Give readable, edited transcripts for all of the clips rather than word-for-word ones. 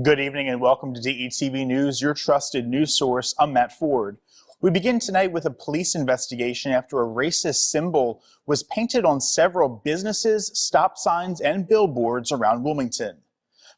Good evening and welcome to DETV News, your trusted news source. I'm Matt Ford. We begin tonight with a police investigation after a racist symbol was painted on several businesses, stop signs, and billboards around Wilmington.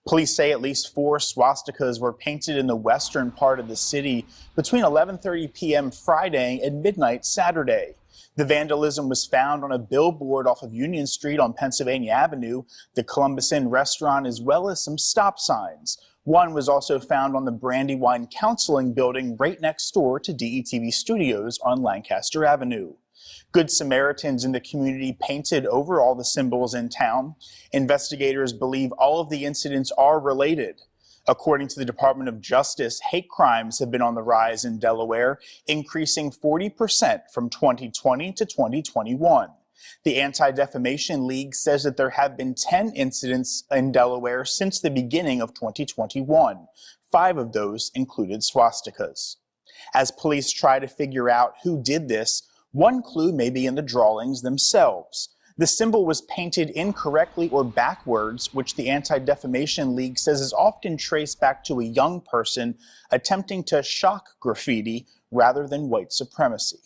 Police say at least 4 swastikas were painted in the western part of the city between 11:30 p.m. Friday and midnight Saturday. The vandalism was found on a billboard off of Union Street on Pennsylvania Avenue, the Columbus Inn restaurant, as well as some stop signs. One was also found on the Brandywine Counseling building right next door to DETV Studios on Lancaster Avenue. Good Samaritans in the community painted over all the symbols in town. Investigators believe all of the incidents are related. According to the Department of Justice, hate crimes have been on the rise in Delaware, increasing 40% from 2020 to 2021. The Anti-Defamation League says that there have been 10 incidents in Delaware since the beginning of 2021. 5 of those included swastikas. As police try to figure out who did this, one clue may be in the drawings themselves. The symbol was painted incorrectly or backwards, which the Anti-Defamation League says is often traced back to a young person attempting to shock graffiti rather than white supremacy.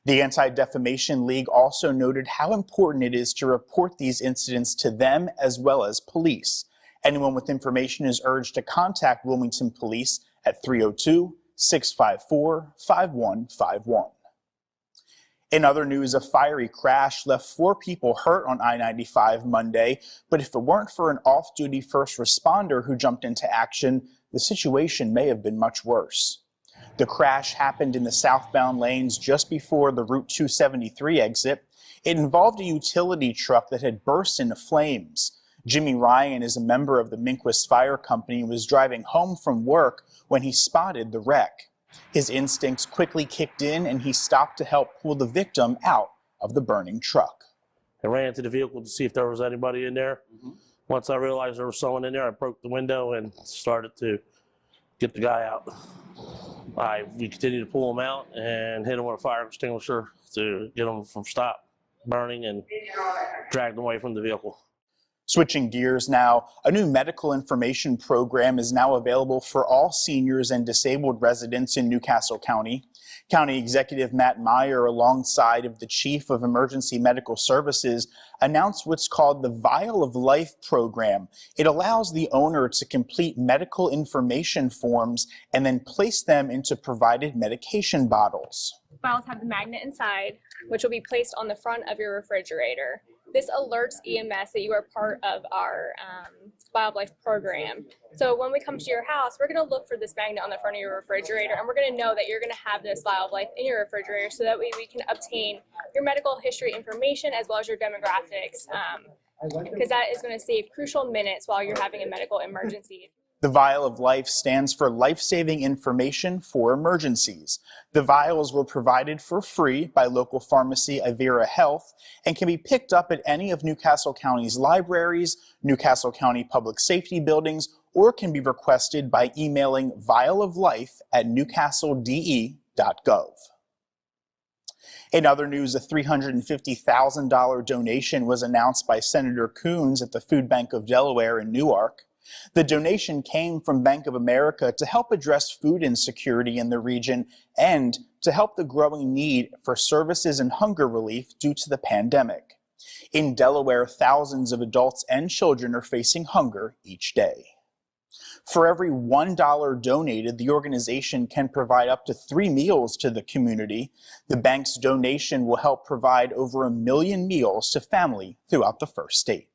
The Anti-Defamation League also noted how important it is to report these incidents to them as well as police. Anyone with information is urged to contact Wilmington Police at 302-654-5151. In other news, a fiery crash left 4 people hurt on I-95 Monday, but if it weren't for an off-duty first responder who jumped into action, the situation may have been much worse. The crash happened in the southbound lanes just before the Route 273 exit. It involved a utility truck that had burst into flames. Jimmy Ryan is a member of the Minquist Fire Company and was driving home from work when he spotted the wreck. His instincts quickly kicked in and he stopped to help pull the victim out of the burning truck. I ran to the vehicle to see if there was anybody in there. Once I realized there was someone in there, I broke the window and started to get the guy out. We continued to pull him out and hit him with a fire extinguisher to get him from stop burning and dragged him away from the vehicle. Switching gears now, a new medical information program is now available for all seniors and disabled residents in Newcastle County. County Executive Matt Meyer, alongside of the Chief of Emergency Medical Services, announced what's called the Vial of Life program. It allows the owner to complete medical information forms and then place them into provided medication bottles. Vials have the magnet inside, which will be placed on the front of your refrigerator. This alerts EMS that you are part of our Vial of Life program. So when we come to your house, we're going to look for this magnet on the front of your refrigerator, and we're going to know that you're going to have this Vial of Life in your refrigerator, so that way we can obtain your medical history information as well as your demographics, because that is going to save crucial minutes while you're having a medical emergency. The Vial of Life stands for Life-Saving Information for Emergencies. The vials were provided for free by local pharmacy Avera Health and can be picked up at any of Newcastle County's libraries, Newcastle County public safety buildings, or can be requested by emailing vialoflife@newcastlede.gov. In other news, a $350,000 donation was announced by Senator Coons at the Food Bank of Delaware in Newark. The donation came from Bank of America to help address food insecurity in the region and to help the growing need for services and hunger relief due to the pandemic. In Delaware, thousands of adults and children are facing hunger each day. For every $1 donated, the organization can provide up to 3 meals to the community. The bank's donation will help provide over 1 million meals to families throughout the first state.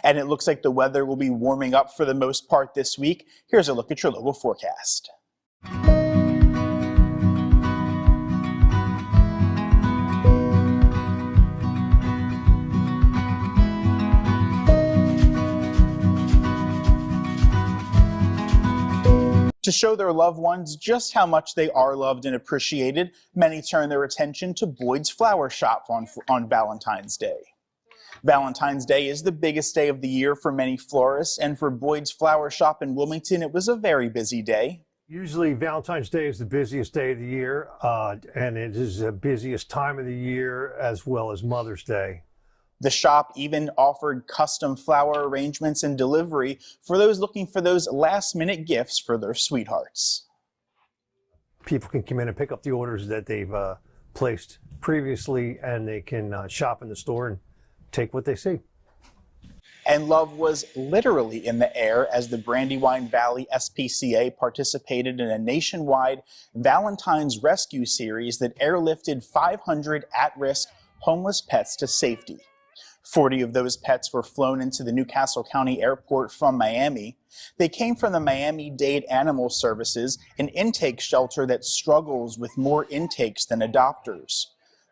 And it looks like the weather will be warming up for the most part this week. Here's a look at your local forecast. To show their loved ones just how much they are loved and appreciated, many turn their attention to Boyd's Flower Shop on Valentine's Day. Valentine's Day is the biggest day of the year for many florists, and for Boyd's Flower Shop in Wilmington, it was a very busy day. Usually Valentine's Day is the busiest day of the year, and it is the busiest time of the year as well as Mother's Day. The shop even offered custom flower arrangements and delivery for those looking for those last-minute gifts for their sweethearts. People can come in and pick up the orders that they've placed previously, and they can shop in the store and take what they see. And love was literally in the air as the Brandywine Valley SPCA participated in a nationwide Valentine's Rescue Series that airlifted 500 at-risk homeless pets to safety. 40 of those pets were flown into the Newcastle County Airport from Miami. They came from the Miami-Dade Animal Services, an intake shelter that struggles with more intakes than adopters.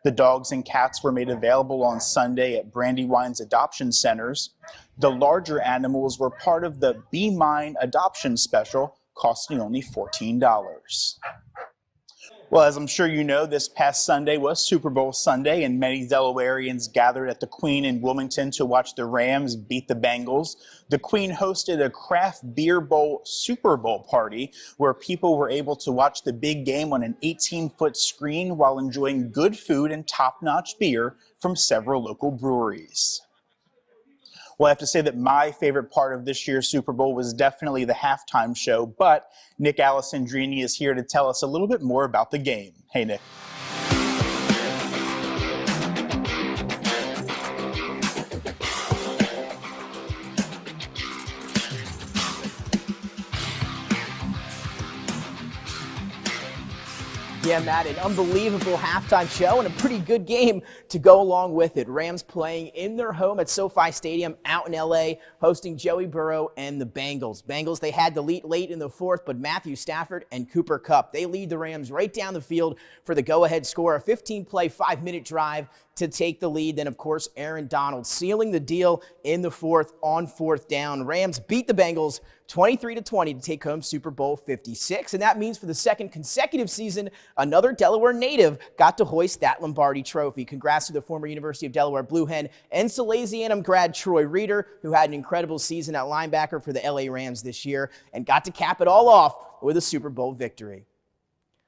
The dogs and cats were made available on Sunday at Brandywine's adoption centers. The larger animals were part of the Be Mine adoption special, costing only $14. Well, as I'm sure you know, this past Sunday was Super Bowl Sunday, and many Delawareans gathered at the Queen in Wilmington to watch the Rams beat the Bengals. The Queen hosted a craft beer bowl Super Bowl party where people were able to watch the big game on an 18-foot screen while enjoying good food and top-notch beer from several local breweries. Well, I have to say that my favorite part of this year's Super Bowl was definitely the halftime show, but Nick Alessandrini is here to tell us a little bit more about the game. Hey, Nick. Yeah, Matt, an unbelievable halftime show and a pretty good game to go along with it. Rams playing in their home at SoFi Stadium out in L.A., hosting Joey Burrow and the Bengals. Bengals, they had the lead late in the fourth, but Matthew Stafford and Cooper Kupp, they lead the Rams right down the field for the go-ahead score, a 15-play, 5-minute drive to take the lead. Then, of course, Aaron Donald sealing the deal in the fourth on fourth down. Rams beat the Bengals 23-20 to take home Super Bowl 56. And that means for the second consecutive season, another Delaware native got to hoist that Lombardi trophy. Congrats to the former University of Delaware Blue Hen and Salesianum grad Troy Reeder, who had an incredible season at linebacker for the LA Rams this year and got to cap it all off with a Super Bowl victory.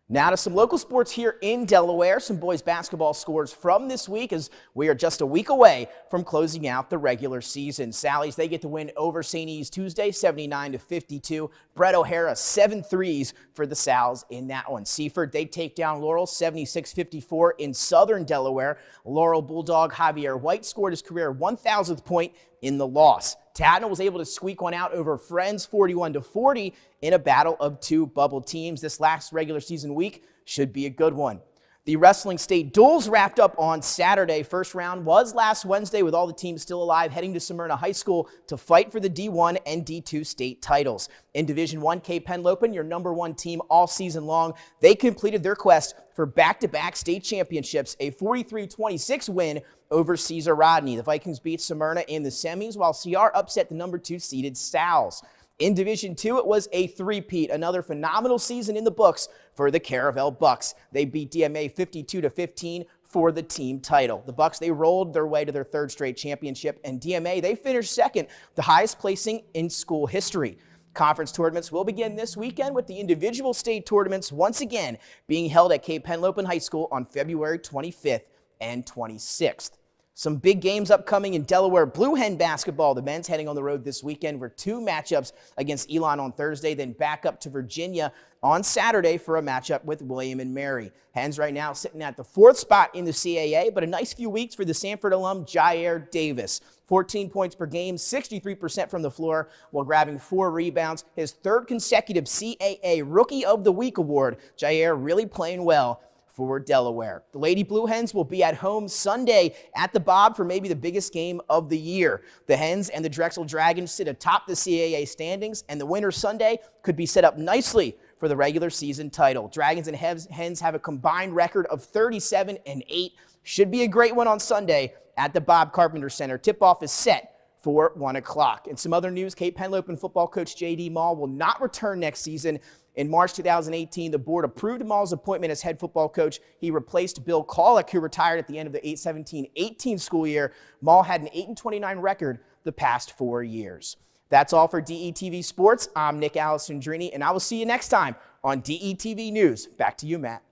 Now to some local sports here in Delaware. Some boys basketball scores from this week as we are just a week away from closing out the regular season. Sallies, they get to win over St. E's Tuesday, 79-52. Brett O'Hara, 7 threes for the Sals in that one. Seaford, they take down Laurel, 76-54 in southern Delaware. Laurel Bulldog Javier White scored his career 1,000th point in the loss. Tatnall was able to squeak one out over Friends 41-40 in a battle of two bubble teams. This last regular season week should be a good one. The Wrestling State Duels wrapped up on Saturday. First round was last Wednesday with all the teams still alive, heading to Smyrna High School to fight for the D1 and D2 state titles. In Division I, Cape Henlopen, your #1 team all season long, they completed their quest for back-to-back state championships, a 43-26 win over Cesar Rodney. The Vikings beat Smyrna in the semis, while CR upset the #2 seeded Sals. In Division II, it was a three-peat, another phenomenal season in the books for the Caravel Bucks. They beat DMA 52-15 for the team title. The Bucks, they rolled their way to their third straight championship, and DMA, they finished second, the highest placing in school history. Conference tournaments will begin this weekend with the individual state tournaments once again being held at Cape Henlopen High School on February 25th and 26th. Some big games upcoming in Delaware Blue Hen basketball. The men's heading on the road this weekend for 2 matchups against Elon on Thursday, then back up to Virginia on Saturday for a matchup with William and Mary. Hens right now sitting at the 4th spot in the CAA, but a nice few weeks for the Sanford alum Jair Davis. 14 points per game, 63% from the floor, while grabbing 4 rebounds. His 3rd consecutive CAA Rookie of the Week award. Jair really playing well for Delaware. The Lady Blue Hens will be at home Sunday at the Bob for maybe the biggest game of the year. The Hens and the Drexel Dragons sit atop the CAA standings, and the winner Sunday could be set up nicely for the regular season title. Dragons and Hens have a combined record of 37-8. Should be a great one on Sunday at the Bob Carpenter Center. Tip-off is set for 1 o'clock. And some other news, Cape Henlopen football coach J.D. Mall will not return next season. In March 2018, the board approved Mall's appointment as head football coach. He replaced Bill Kollick, who retired at the end of the 17-18 school year. Mall had an 8-29 record the past 4 years. That's all for DETV Sports. I'm Nick Alessandrini, and I will see you next time on DETV News. Back to you, Matt.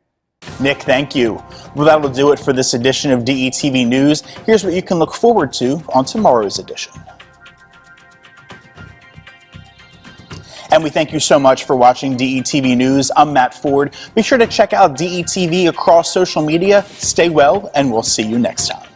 Nick, thank you. Well, that'll do it for this edition of DETV News. Here's what you can look forward to on tomorrow's edition. And we thank you so much for watching DETV News. I'm Matt Ford. Be sure to check out DETV across social media. Stay well, and we'll see you next time.